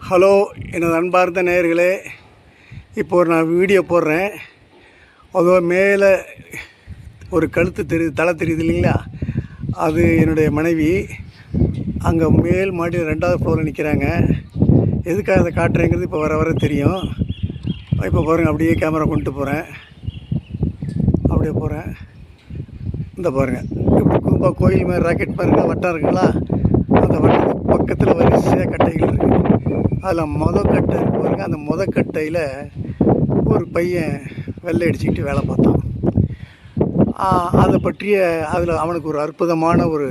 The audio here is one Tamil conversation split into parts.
ஹலோ எனது அன்பார்ந்த நேயர்களே, இப்போ நான் வீடியோ போடுறேன். அதோ மேலே ஒரு கழுத்து தலை தெரியுது இல்லைங்களா, அது என்னுடைய மனைவி. அங்கே மேல் மாடியில் 2வது ஃப்ளோரில் நிற்கிறாங்க. எதுக்காக அதை காட்டுறேங்கிறது இப்போ வர தெரியும். இப்போ பாருங்கள், அப்படியே கேமரா கொண்டு போகிறேன். அப்படியே போகிறேன். இந்த பாருங்கள், இப்படி கும்பா கோயில் மாதிரி ராக்கெட் மாதிரி வட்டம் இருக்குங்களா, அந்த வட்டம் பக்கத்தில் வரிசையாக கட்டைகள் இருக்குது. அதில் கட்டை இருக்கு பாருங்க. அந்த கட்டையில் ஒரு பையன் வெள்ளை அடிச்சுக்கிட்டு வேலை பார்த்தான். அதை பற்றிய அதில் அவனுக்கு ஒரு அற்புதமான ஒரு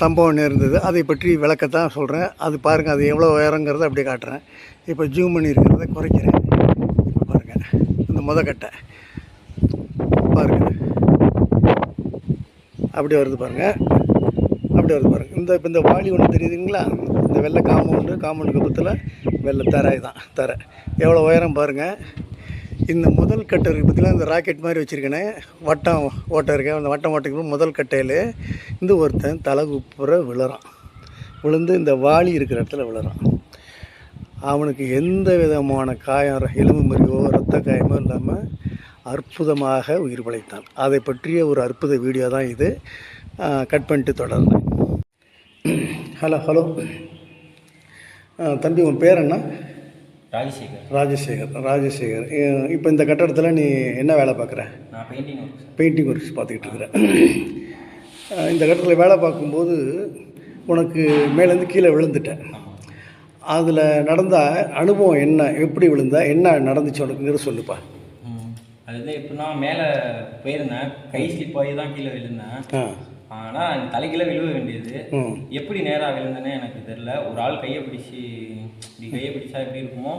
சம்பவம் நேர்ந்தது. அதை பற்றி விளக்கத்தான் சொல்கிறேன். அது பாருங்கள், அது எவ்வளோ உயரங்கிறத அப்படியே காட்டுறேன். இப்போ ஜூம் பண்ணி இருக்கிறத குறைக்கிறேன். இப்போ பாருங்கள், அந்த கட்டை பாருங்கள், அப்படியே வருது பாருங்கள், அப்படியே வருது பாருங்கள். இப்போ இந்த வாளி ஒன்று தெரியுதுங்களா, இந்த வெள்ளை காம்பவுண்டுக்கு பக்கத்தில் வெள்ளை தரை தான். தரை எவ்வளோ உயரம் பாருங்கள். இந்த முதல் கட்டை இருக்குது பற்றிலாம், இந்த ராக்கெட் மாதிரி வச்சுருக்கேனே, வட்டம் ஓட்டை இருக்கேன். அந்த வட்டம் ஓட்டைக்கு முதல் கட்டையில் இந்த ஒருத்தன் தலை குப்புற விழுந்து இந்த வாளி இருக்கிற இடத்துல விழுறான். அவனுக்கு எந்த விதமான காயம், எலும்பு முறிவோ ரத்த காயமோ இல்லாமல் அற்புதமாக உயிர் பிழைத்தான். அதை பற்றிய ஒரு அற்புத வீடியோ தான் இது. கட் பண்ணிட்டு தொடர்றேன். ஹலோ தம்பி, உன் பேர் என்ன? ராஜசேகர். இப்போ இந்த கட்டடத்தில் நீ என்ன வேலை பார்க்குற? பெயிண்டிங் ஒர்க்ஸ் பார்த்துக்கிட்டு இருக்கிற. இந்த கட்டடத்தில் வேலை பார்க்கும்போது உனக்கு மேலேருந்து கீழே விழுந்துட்டேன். அதில் நடந்த அனுபவம் என்ன? எப்படி விழுந்தா, என்ன நடந்துச்சு உனக்குங்கிற சொல்லுப்பா. அது எப்படின்னா, மேலே போயிருந்தேன், கை ஸ்லிப் ஆகி தான் கீழே விழுந்தேன். ஆனால் தலைக்கீழே விழுவ வேண்டியது. எப்படி நேராக விழுந்தேன்னு எனக்கு தெரியல. ஒரு ஆள் கையை பிடிச்சி, இப்படி கையை பிடிச்சா எப்படி இருக்குமோ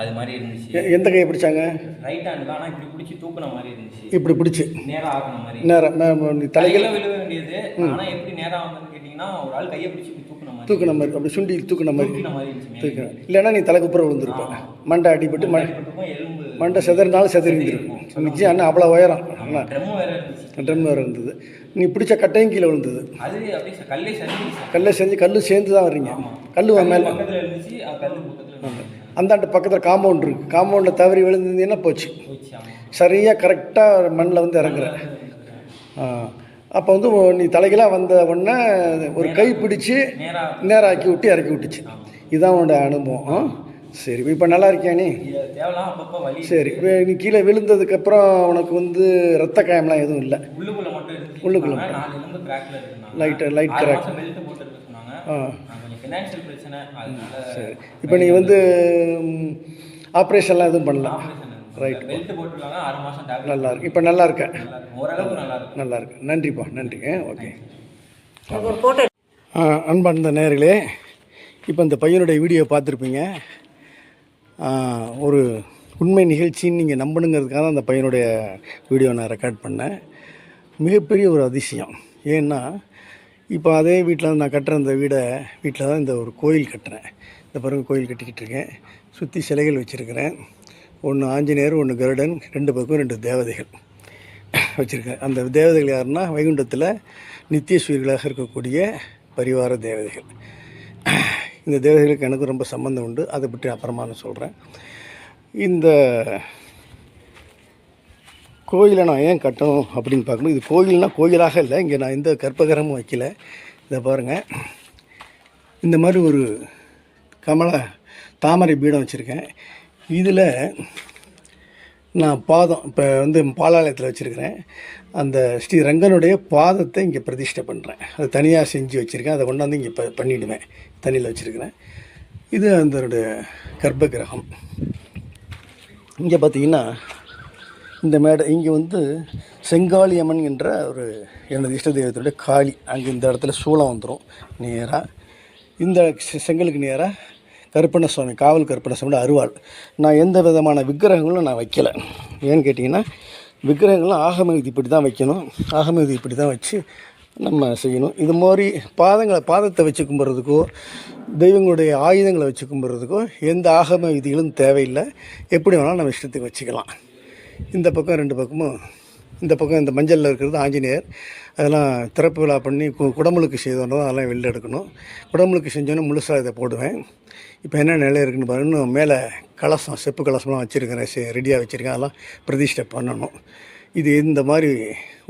அது மாதிரி இருந்துச்சு. எந்த கையை பிடிச்சாங்க? ரைட் ஹேண்ட் தான். ஆனால் இப்படி பிடிச்சி தூக்குன மாதிரி இருந்துச்சு. இப்படி பிடிச்சி நேராக ஆக்குன மாதிரி. தலைக்கீழே விழுவ வேண்டியது. ஆனால் எப்படி நேராக வந்ததுன்னு கேட்டிங்கன்னா, ஒரு ஆள் கையை பிடிச்சி தூக்குன மாதிரி, அப்படி சுண்டி தூக்குன மாதிரி இருந்துச்சு. இல்லைன்னா நீ தலைக்குப்புற விழுந்துருப்பேன். மண்டை அடிபட்டு எலும்பு மண்டை செதறினாலும் செதறிந்துருக்கும். நிச்சயம். அண்ணா அவ்வளோ உயரம். ட்ரம் வேறு இருந்தது. நீ பிடிச்ச கட்டையும் கீழே விழுந்தது. கல்லை கல்லு சேர்ந்து தான் வர்றீங்க. கல் மேலே அந்தாண்ட பக்கத்தில் காம்பவுண்ட் இருக்குது. காம்பவுண்டில் தவறி விழுந்ததுன்னா போச்சு. சரியாக கரெக்டாக மண்ணில் வந்து இறங்குற. அப்போ வந்து நீ தலைகளாக வந்த உடனே ஒரு கை பிடிச்சி நேராக்கி விட்டு இறக்கி விட்டுச்சு. இதுதான் உன்னோட அனுபவம். சரி, இப்போ நல்லா இருக்கியா நீ? சரி, நீ கீழே விழுந்ததுக்கப்புறம் உனக்கு வந்து ரத்த காயம்லாம் எதுவும் இல்லை? உள்ளுக்குள்ள லைட் கிராக். சரி, இப்போ நீ வந்து ஆப்ரேஷன்லாம் எதுவும் பண்ணலாம்? ரைட், நல்லா இருக்கு. இப்போ நல்லா இருக்கேன். நல்லா இருக்கு. நன்றிப்பா, நன்றிங்க. ஓகே. அன்பார்ந்த நேயர்களே, இப்போ இந்த பையனுடைய வீடியோ பார்த்துருப்பீங்க. ஒரு உண்மை நிகழ்ச்சின்னு நீங்கள் நம்பணுங்கிறதுக்காக அந்த பையனுடைய வீடியோ நான் ரெக்கார்ட் பண்ணேன். மிகப்பெரிய ஒரு அதிசயம். ஏன்னா, இப்போ அதே வீட்டில் நான் கட்டுற அந்த வீட்டில் தான் இந்த ஒரு கோயில் கட்டுறேன். இந்த பிறகு கோயில் கட்டிக்கிட்டு இருக்கேன். சுற்றி சிலைகள் வச்சுருக்கிறேன். ஒன்று ஆஞ்சநேயர், ஒன்று கருடன், 2 பக்கம் 2 தேவதைகள் வச்சுருக்கேன். அந்த தேவதைகள் யாருன்னா, வைகுண்டத்தில் நித்திய சூரியர்களாக இருக்கக்கூடிய பரிவார தேவதைகள். இந்த தேவதைகளுக்கு எனக்கு ரொம்ப சம்மந்தம் உண்டு. அதை பற்றி அப்புறமா நான் சொல்கிறேன். இந்த கோயிலை நான் ஏன் கட்டணும் அப்படின்னு பார்க்கணும். இது கோயில்னால் கோயிலாக இல்லை. இங்கே நான் எந்த கற்பகிரமும் வைக்கல. இதை பாருங்கள், இந்த மாதிரி ஒரு தாமரை பீடம் வச்சுருக்கேன். இதில் நான் பாதம் இப்போ வந்து பாலாலயத்தில் வச்சுருக்கிறேன். அந்த ஸ்ரீரங்கனுடைய பாதத்தை இங்கே பிரதிஷ்டை பண்ணுறேன். அதை தனியாக செஞ்சு வச்சுருக்கேன். அதை கொண்டாந்து இங்கே பண்ணிவிடுவேன். தண்ணியில் வச்சுருக்கிறேன். இது அதனுடைய கர்ப்பகிரகம். இங்கே பார்த்திங்கன்னா, இந்த மேடை இங்கே வந்து செங்காளியம்மன் என்ற ஒரு எனது இஷ்ட தெய்வத்துடைய காளி. அங்கே இந்த இடத்துல சூளம் வந்துடும் நேராக. இந்த செங்கலுக்கு நேராக கருப்பண்ணசுவாமி, காவல் கருப்பண்ணசுவாமியோட அருவாள். நான் எந்த விதமான விக்கிரகங்களும் நான் வைக்கலை. ஏன்னு கேட்டிங்கன்னா, விக்கிரகங்கள்லாம் ஆகம விதி இப்படி தான் வைக்கணும். ஆகம விதி இப்படி தான் வச்சு நம்ம செய்யணும். இது மாதிரி பாதத்தை வச்சு கும்பிட்றதுக்கோ, தெய்வங்களுடைய ஆயுதங்களை வச்சு கும்பிட்றதுக்கோ எந்த ஆகம விதிகளும் தேவையில்லை. எப்படி வேணாலும் நம்ம இஷ்டத்துக்கு வச்சுக்கலாம். இந்த பக்கம் 2 பக்கமும் இந்த பக்கம் இந்த மஞ்சளில் இருக்கிறது ஆஞ்சநேயர். அதெல்லாம் திறப்பு விழா பண்ணி குடமுழுக்கு செய்தோன்றதும் அதெல்லாம் வெளில எடுக்கணும். குடமுழுக்கு செஞ்சோன்னே முழுசாக இதை போடுவேன். இப்போ என்ன நிலை இருக்குன்னு பாருங்க. இன்னும் மேலே கலசம், செப்பு கலசம்லாம் வச்சுருக்கிறேன், ரெடியாக வச்சுருக்கேன். அதெல்லாம் பிரதிஷ்டை பண்ணணும். இது இந்த மாதிரி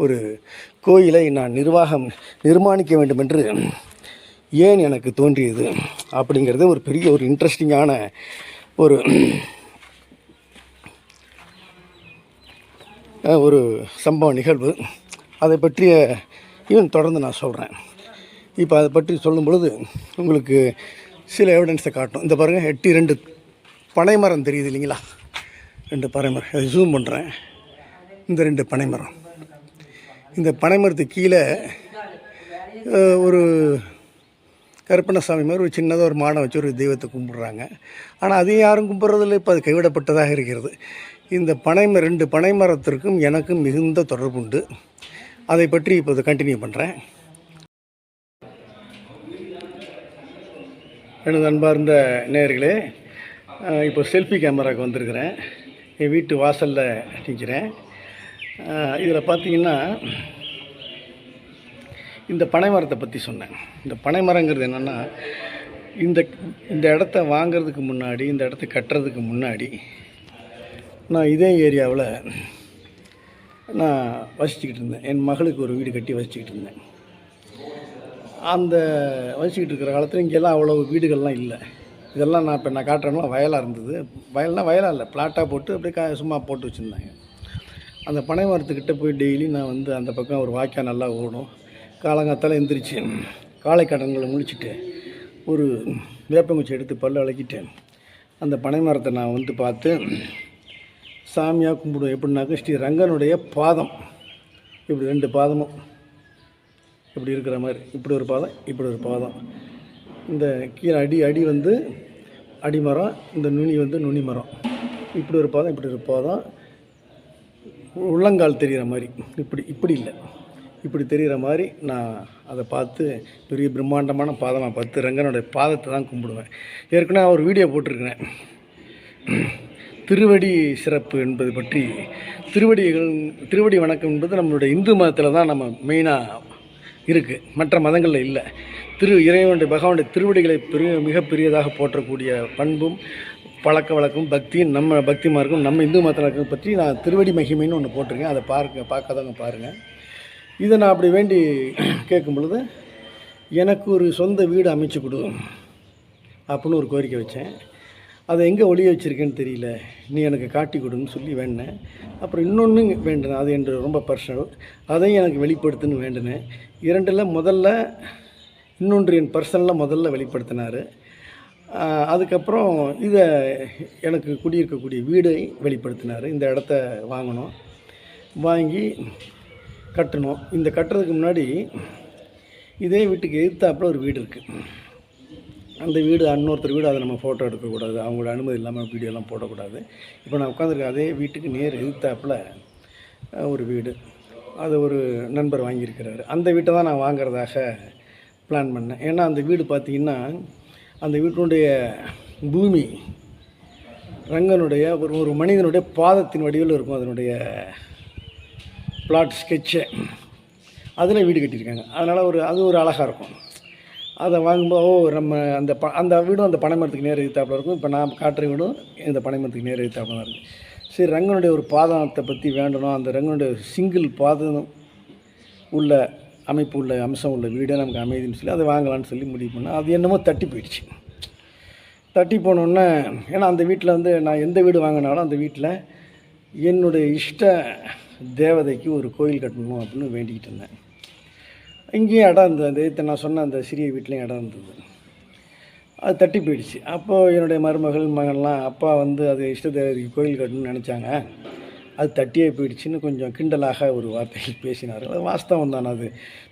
ஒரு கோயிலை நான் நிர்மாணிக்க வேண்டும் என்று ஏன் எனக்கு தோன்றியது அப்படிங்கிறது ஒரு பெரிய ஒரு இன்ட்ரெஸ்டிங்கான ஒரு சம்பவ நிகழ்வு. அதை பற்றிய தொடர்ந்து நான் சொல்கிறேன். இப்போ அதை பற்றி சொல்லும் பொழுது உங்களுக்கு சில எவிடன்ஸை காட்டும். இந்த பாருங்கள், 2 பனைமரம் தெரியுது இல்லைங்களா? 2 பனைமரம். அதை ஜூம் பண்ணுறேன். இந்த 2 பனைமரம். இந்த பனைமரத்துக்கு கீழே ஒரு கருப்பண்ணசாமி மாதிரி ஒரு சின்னதாக ஒரு மாடம் வச்சு ஒரு தெய்வத்தை கும்பிட்றாங்க. ஆனால் அதையும் யாரும் கும்பிட்றதில்லை. இப்போ அது கைவிடப்பட்டதாக இருக்கிறது. இந்த 2 பனைமரத்திற்கும் எனக்கும் மிகுந்த தொடர்பு உண்டு. அதை பற்றி இப்போது கண்டினியூ பண்ணுறேன். எனது அன்பார்ந்த நேயர்களே, இப்போ செல்ஃபி கேமராவுக்கு வந்திருக்கிறேன். என் வீட்டு வாசலில் நிற்கிறேன். இதில் பார்த்தீங்கன்னா இந்த பனைமரத்தை பற்றி சொன்னேன். இந்த பனைமரங்கிறது என்னென்னா, இந்த இடத்த வாங்கிறதுக்கு முன்னாடி, இந்த இடத்த கட்டுறதுக்கு முன்னாடி நான் இதே ஏரியாவில் நான் வசிச்சுக்கிட்டு இருந்தேன். என் மகளுக்கு ஒரு வீடு கட்டி வசிச்சுக்கிட்டு இருந்தேன். அந்த வசிச்சுக்கிட்டு இருக்கிற காலத்தில் இங்கெல்லாம் அவ்வளோ வீடுகள்லாம் இல்லை. இதெல்லாம் நான் காட்டுறேன்னா வயலாக இருந்தது. வயலாக இல்லை, பிளாட்டாக போட்டு அப்படியே சும்மா போட்டு வச்சுருந்தாங்க. அந்த பனை மரத்துக்கிட்ட போய் டெய்லி நான் வந்து அந்த பக்கம் ஒரு வாய்க்கால் நல்லா ஓடும். காலங்காத்தால் எந்திரிச்சு காலை கடன்களை முழிச்சிட்டு ஒரு வேப்பங்குச்சி எடுத்து பல்ல விளக்கிட்டேன். அந்த பனை மரத்தை நான் வந்து பார்த்து சாமியாக கும்பிடுவேன். எப்படின்னாக்க ஸ்ரீ ரங்கனுடைய பாதம், இப்படி 2 பாதமும் இப்படி இருக்கிற மாதிரி, இப்படி ஒரு பாதம், இப்படி ஒரு பாதம். இந்த கீழே அடி வந்து அடிமரம், இந்த நுனி வந்து நுனி மரம். இப்படி ஒரு பாதம், இப்படி ஒரு பாதம், உள்ளங்கால் தெரிகிற மாதிரி, இப்படி இல்லை, இப்படி தெரிகிற மாதிரி நான் அதை பார்த்து பெரிய பிரம்மாண்டமான பாதமாக பார்த்து ரங்கனுடைய பாதத்தை தான் கும்பிடுவேன். ஏற்கனவே ஒரு வீடியோ போட்டிருக்கிறேன், திருவடி சிறப்பு என்பது பற்றி. திருவடி வணக்கம் என்பது நம்மளுடைய இந்து மதத்தில் தான் நம்ம மெயினாக இருக்குது, மற்ற மதங்களில் இல்லை. இறைவனுடைய பகவானுடைய திருவடிகளை மிகப்பெரியதாக போற்றக்கூடிய பண்பும் பழக்க வழக்கம் பக்தியும் நம்ம பக்தி மார்க்கும் நம்ம இந்து மதத்தில் பற்றி நான் திருவடி மகிமைன்னு ஒன்று போட்டிருக்கேன். அதை பார்க்காதவங்க பாருங்கள். இதை நான் அப்படி வேண்டி கேட்கும் பொழுது எனக்கு ஒரு சொந்த வீடு அமைச்சு கொடு அப்படின்னு ஒரு கோரிக்கை வச்சேன். அதை எங்கே ஒளிய வச்சுருக்கேன்னு தெரியல, நீ எனக்கு காட்டி கொடுன்னு சொல்லி வேண்டினேன். அப்புறம் இன்னொன்று வேண்டினேன், அது என்று ரொம்ப பர்சனல், அதையும் எனக்கு வெளிப்படுத்துன்னு வேண்டினேன். 2ல் முதல்ல இன்னொன்று என் பர்சனலாக முதல்ல வெளிப்படுத்தினார். அதுக்கப்புறம் இதை எனக்கு குடியிருக்கக்கூடிய வீடை வெளிப்படுத்தினார். இந்த இடத்த வாங்கி கட்டணும். இந்த கட்டுறதுக்கு முன்னாடி இதே வீட்டுக்கு எதிர்த்தாப்புல ஒரு வீடு இருக்குது. அந்த வீடு இன்னொருத்தர் வீடு, அதை நம்ம ஃபோட்டோ எடுக்கக்கூடாது, அவங்களோட அனுமதி இல்லாமல் வீடியோலாம் போடக்கூடாது. இப்போ நான் உட்காந்துருக்கேன் அதே வீட்டுக்கு நேர் எதிர்த்தாப்புல ஒரு வீடு, அது ஒரு நண்பர் வாங்கியிருக்கிறாரு. அந்த வீட்டை தான் நான் வாங்கிறதாக பிளான் பண்ணேன். ஏன்னா அந்த வீடு பார்த்திங்கன்னா, அந்த வீட்டினுடைய பூமி ரங்கனுடைய ஒரு மனிதனுடைய பாதத்தின் வடிவில் இருக்கும். அதனுடைய பிளாட் ஸ்கெட்சு அதில் வீடு கட்டியிருக்காங்க. அதனால் அது ஒரு அழகாக இருக்கும். அதை வாங்கும்போது நம்ம அந்த வீடும் அந்த பனைமரத்துக்கு நேர் எதிர்த்தாப்புல இருக்கும். இப்போ நான் காட்டுற வீடும் இந்த பனைமரத்துக்கு நேர் எதிர்த்தாப்புல தான் இருக்குது. சரி, ரங்கனுடைய ஒரு பாதத்தை பற்றி வேண்டணும். அந்த ரங்கனுடைய சிங்கிள் பாதம் உள்ள அமைப்பு உள்ள அம்சம் உள்ள வீடே நமக்கு அமைதின்னு சொல்லி அதை வாங்கலான்னு சொல்லி முடிவு பண்ணேன். அது என்னமோ தட்டி போயிடுச்சு. தட்டி போனோன்னே, ஏன்னா அந்த வீட்டில் வந்து நான் எந்த வீடு வாங்கினாலும் அந்த வீட்டில் என்னுடைய இஷ்ட தேவதைக்கு ஒரு கோயில் கட்டணும் அப்படின்னு வேண்டிக்கிட்டு இருந்தேன். இங்கேயும் இடம் இருந்தது, நான் சொன்ன அந்த சிறிய வீட்லேயும் இடம் இருந்தது. அது தட்டி போயிடுச்சு. அப்போது என்னுடைய மகன்லாம் அப்பா வந்து அது இஷ்ட தேவதைக்கு கோயில் கட்டணும்னு நினச்சாங்க, அது தட்டியே போயிடுச்சுன்னு கொஞ்சம் கிண்டலாக ஒரு வார்த்தைகள் பேசினார்கள். அது வாஸ்தவம் தான், அது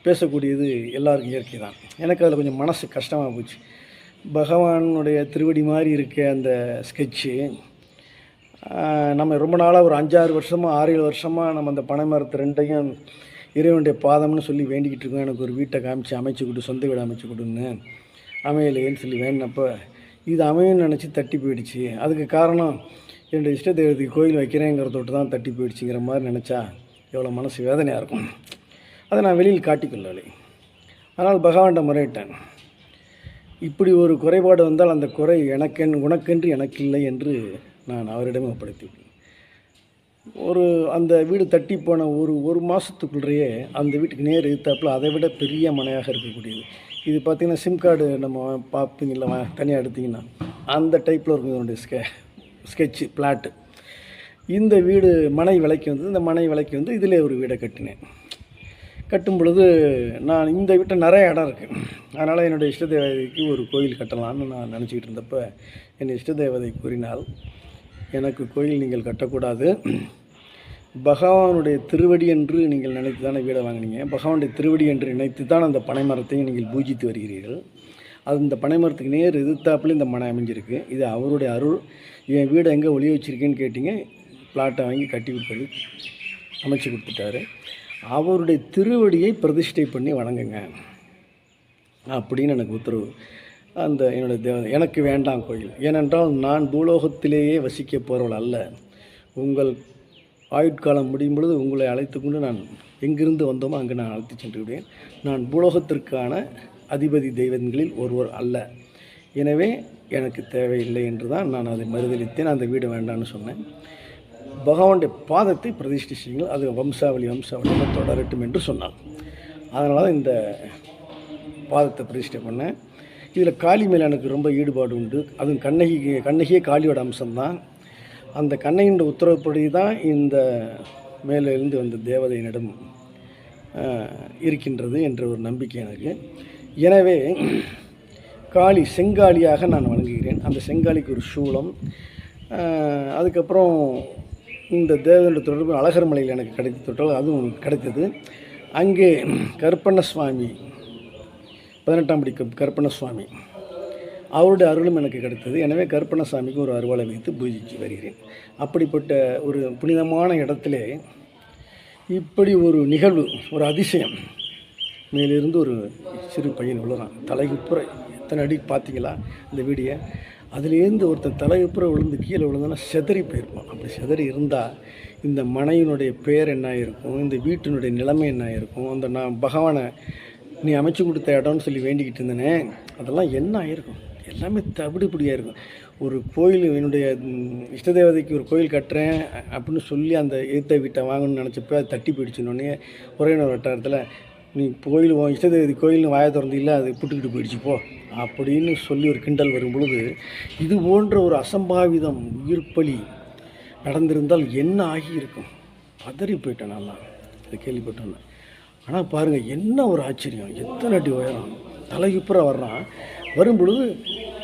பேசக்கூடியது எல்லாருக்கும் இயற்கை தான். எனக்கு அதில் கொஞ்சம் மனசு கஷ்டமாக போச்சு. பகவானுடைய திருவடி மாதிரி இருக்க அந்த ஸ்கெட்சு நம்ம ரொம்ப நாளாக ஒரு 5-6 வருஷமாக 6-7 வருஷமாக நம்ம அந்த பனை மரத்து 2ஐயும் இறைவனுடைய பாதம்னு சொல்லி வேண்டிக்கிட்டு இருக்கோம். எனக்கு ஒரு வீட்டை காமிச்சு அமைச்சு கொடு, சொந்த வீடு அமைச்சு கொடுன்னு. அமையலையேன்னு சொல்லி வேண்டினப்போ இது அமையும்னு நினச்சி தட்டி போயிடுச்சு. அதுக்கு காரணம் என்னுடைய இஷ்ட தெய்வத்துக்கு கோயில் வைக்கிறேங்கிறதோட்டு தான் தட்டி போயிடுச்சுங்கிற மாதிரி நினச்சா எவ்வளோ மனசு வேதனையாக இருக்கும். அதை நான் வெளியில் காட்டிக்கொள்ளவில்லை. ஆனால் பகவான்கிட்ட முறையிட்டேன். இப்படி ஒரு குறைபாடு வந்தால் அந்த குறை உனக்கென்று எனக்கில்லை என்று நான் அவரிடமே ஒப்படைத்துவிட்டேன். அந்த வீடு தட்டி போன ஒரு மாதத்துக்குள்ளேயே அந்த வீட்டுக்கு நேர் எதிர்த்தாப்பில் அதை விட பெரிய மனையாக இருக்கக்கூடியது. இது பார்த்திங்கன்னா சிம் கார்டு நம்ம பார்ப்பீங்களா தனியாக எடுத்திங்கன்னா அந்த டைப்பில் இருக்கும் இதனுடைய ஸ்கெட்சு பிளாட்டு. இந்த வீடு மனை விலைக்கு வந்தது. இந்த மனை விலைக்கு வந்து இதிலே ஒரு வீடை கட்டினேன். கட்டும் பொழுது நான் இந்த வீட்டை நிறைய இடம் இருக்குது. அதனால் என்னுடைய இஷ்ட தேவதைக்கு ஒரு கோயில் கட்டலான்னு நான் நினச்சிக்கிட்டு இருந்தப்போ என் இஷ்ட தேவதை கூறினால், எனக்கு கோயில் நீங்கள் கட்டக்கூடாது, பகவானுடைய திருவடி என்று நீங்கள் நினைத்து தானே வீடை வாங்கினீங்க, பகவானுடைய திருவடி என்று நினைத்து தான் அந்த பனைமரத்தையும் நீங்கள் பூஜித்து வருகிறீர்கள். அது இந்த பனைமரத்துக்கு நேர் எதிர்த்தாப்புல இந்த மனை அமைஞ்சிருக்கு. இது அவருடைய அருள். என் வீடை எங்கே ஒளிய வச்சுருக்கேன்னு கேட்டிங்க, பிளாட்டை வாங்கி கட்டி கொடுத்தது அமைச்சு கொடுத்துட்டாரு. அவருடைய திருவடியை பிரதிஷ்டை பண்ணி வணங்குங்க அப்படின்னு எனக்கு உத்தரவு. என்னுடைய தேவதை எனக்கு வேண்டாம் கோயில். ஏனென்றால் நான் பூலோகத்திலேயே வசிக்க போகிறவள் அல்ல. உங்கள் ஆயுட்காலம் முடியும் பொழுது உங்களை அழைத்து கொண்டு நான் எங்கிருந்து வந்தோமோ அங்கே நான் அழைத்து சென்று விடுவேன். நான் பூலோகத்திற்கான அதிபதி தெய்வங்களில் ஒருவர் அல்ல. எனவே எனக்கு தேவையில்லை என்று தான் நான் அதை மறுதளித்தேன். அந்த வீடு வேண்டான்னு சொன்னேன். பகவானுடைய பாதத்தை பிரதிஷ்டை செய்யுங்கள், அது வம்சாவளியாக தொடரட்டும் என்று சொன்னான். அதனால தான் இந்த பாதத்தை பிரதிஷ்டை பண்ணேன். இதில் காளி மேலே எனக்கு ரொம்ப ஈடுபாடு உண்டு. அதுவும் கண்ணகியே காளியோட அம்சம்தான். அந்த கண்ணகியோட உத்தரவுப்படி தான் இந்த மேலே இருந்து வந்த தேவதையினிடம் இருக்கின்றது என்ற ஒரு நம்பிக்கை எனக்கு. எனவே காளி செங்காளியாக நான் வணங்குகிறேன். அந்த செங்காளிக்கு ஒரு சூலம். அதுக்கப்புறம் இந்த தேவனுடைய தொடர்பு அழகர் மலையில் எனக்கு கிடைத்த தொட்டால் அதுவும் கிடைத்தது. அங்கே கருப்பண்ணசுவாமி 18ஆம் படி கருப்பண்ணசுவாமி அவருடைய அருளும் எனக்கு கிடைத்தது. எனவே கருப்பண்ணசாமிக்கு ஒரு அருவாளை வைத்து பூஜித்து வருகிறேன். அப்படிப்பட்ட ஒரு புனிதமான இடத்துல இப்படி ஒரு நிகழ்வு, ஒரு அதிசயம். மேலிருந்து ஒரு சிறு பையன் விழுறான் தலைக்குப்புற. எத்தனை அடி பார்த்தீங்களா இந்த வீடியோ? அதுலேருந்து ஒருத்தன் தலைக்குப்புற விழுந்து கீழே விழுந்தோன்னா செதறி போயிருப்பான். அப்படி செதறி இருந்தால் இந்த மனையினுடைய பேர் என்ன இருக்கும், இந்த வீட்டினுடைய நிலைமை என்ன இருக்கும், அந்த நான் பகவானை நீ அமைச்சு கொடுத்த இடம்னு சொல்லி வேண்டிக்கிட்டு இருந்தேனே, அதெல்லாம் என்ன ஆகிருக்கும்? எல்லாமே தவிடுபடியாக இருக்கும். ஒரு கோயில், என்னுடைய இஷ்ட தேவதைக்கு ஒரு கோயில் கட்டுறேன் அப்படின்னு சொல்லி அந்த ஏத்த வீட்டை வாங்கணும்னு நினச்சப்போ அது தட்டி போயிடுச்சுன்னொன்னே உறவினர் வட்டாரத்தில், நீ கோயில் இஷ்ட தேவதை கோயில்னு வாயை திறந்து இல்லை, அது புட்டுக்கிட்டு போயிடுச்சு போ அப்படின்னு சொல்லி ஒரு கிண்டல் வரும் பொழுது, இது போன்ற ஒரு அசம்பாவிதம் உயிர்ப்பலி நடந்திருந்தால் என்ன ஆகியிருக்கும்? பதறி போயிட்டேன் நல்லா இதை கேள்விப்பட்டோன்னு. ஆனால் பாருங்கள் என்ன ஒரு ஆச்சரியம், எத்தனை அடி உயரம், தலைக்குப்புற வர்றான். வரும் பொழுது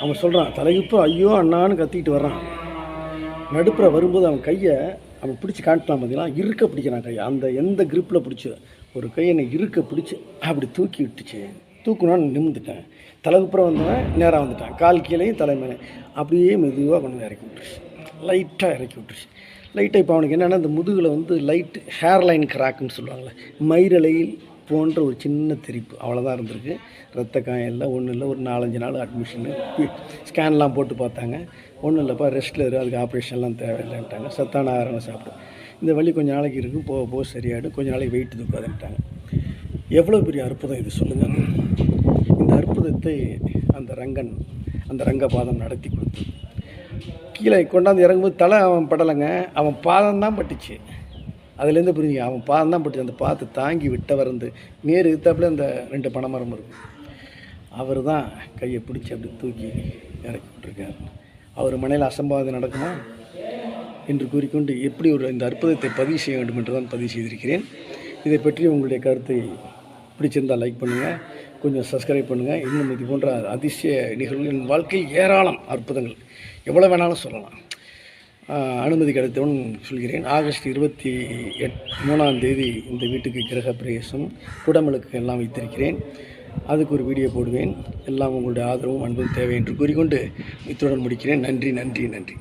அவன் சொல்கிறான் தலைக்குப்புற ஐயோ அண்ணான்னு கத்திக்கிட்டு வர்றான். நடுப்புற வரும்போது அவன் கையை அவன் பிடிச்சி காட்டினான் பார்த்தீங்களா, இருக்க பிடிக்கிறான் கையை. அந்த எந்த கிரிப்பில் பிடிச்சி ஒரு கையை என்னை இருக்க பிடிச்சி அப்படி தூக்கி விட்டுச்சு. தூக்குனான்னு நிமிந்துட்டேன். தலைக்குப்புற வந்தவன் நேராக வந்துட்டான். கால் கீழேயும் தலை மேலே அப்படியே மெதுவாக கொண்டு இறக்கி விட்டுருச்சு. லைட்டாக இறக்கி விட்டுருச்சு. லைட்டாக இப்போ அவனுக்கு என்னென்னா இந்த முதுகில் வந்து லைட்டு ஹேர்லைன் கிராக்குன்னு சொல்லுவாங்களே, மயிரலையில் போன்ற ஒரு சின்ன தெரிப்பு, அவ்வளோதான் இருந்திருக்கு. ரத்த காயம் இல்லை, ஒன்றும் இல்லை. ஒரு 4-5 நாள் அட்மிஷனு, ஸ்கேன்லாம் போட்டு பார்த்தாங்க. ஒன்றும் இல்லைப்பா ரெஸ்ட்டில் இரு, அதுக்கு ஆப்ரேஷன்லாம் தேவையில்லைன்ட்டாங்க. சத்தான ஆகாரம் சாப்பிட்டு இந்த வலி கொஞ்சம் நாளைக்கு இருக்கும், போக போக சரியாயிடும், கொஞ்சம் நாளைக்கு வெயிட் தூக்காதுன்ட்டாங்க. எவ்வளோ பெரிய அற்புதம் இது சொல்லுங்கள். இந்த அற்புதத்தை அந்த ரங்கபாதம் நடத்தி கொடுத்து கீழே கொண்டாந்து இறங்கும்போது தலை அவன் படலைங்க, அவன் பாதம் தான் பட்டுச்சு. அதுலேருந்து புரிஞ்சுங்க, அவன் பாதம் தான் பட்டுச்சு. அந்த பாதத்தை தாங்கி விட்டவர் வந்து நேர் எதிர்த்தாப்புல அந்த 2 பனைமரம் இருக்கும். அவர் தான் கையை பிடிச்சி அப்படி தூக்கி இறக்கி விட்டுருக்கார். அவர் மனையில் அசம்பாவிதம் நடக்குமா என்று கூறிக்கொண்டு எப்படி இந்த அற்புதத்தை பதிவு செய்ய வேண்டும் என்று தான் பதிவு செய்திருக்கிறேன். இதை பற்றி உங்களுடைய கருத்தை பிடிச்சிருந்தால் லைக் பண்ணுங்கள், கொஞ்சம் சப்ஸ்கிரைப் பண்ணுங்கள். இன்னும் இது போன்ற அதிசய நிகழ்வுகள் என் வாழ்க்கையில் ஏராளம் அற்புதங்கள் எவ்வளோ வேணாலும் சொல்லலாம். அனுமதி கிடைத்தவன் சொல்கிறேன். ஆகஸ்ட் 23ஆம் தேதி இந்த வீட்டுக்கு கிரக பிரவேசம், குடமுழுக்கு எல்லாம் வைத்திருக்கிறேன். அதுக்கு ஒரு வீடியோ போடுவேன். எல்லாம் உங்களுடைய ஆதரவும் அன்பும் தேவை என்று கூறிக்கொண்டு இத்துடன் முடிக்கிறேன். நன்றி.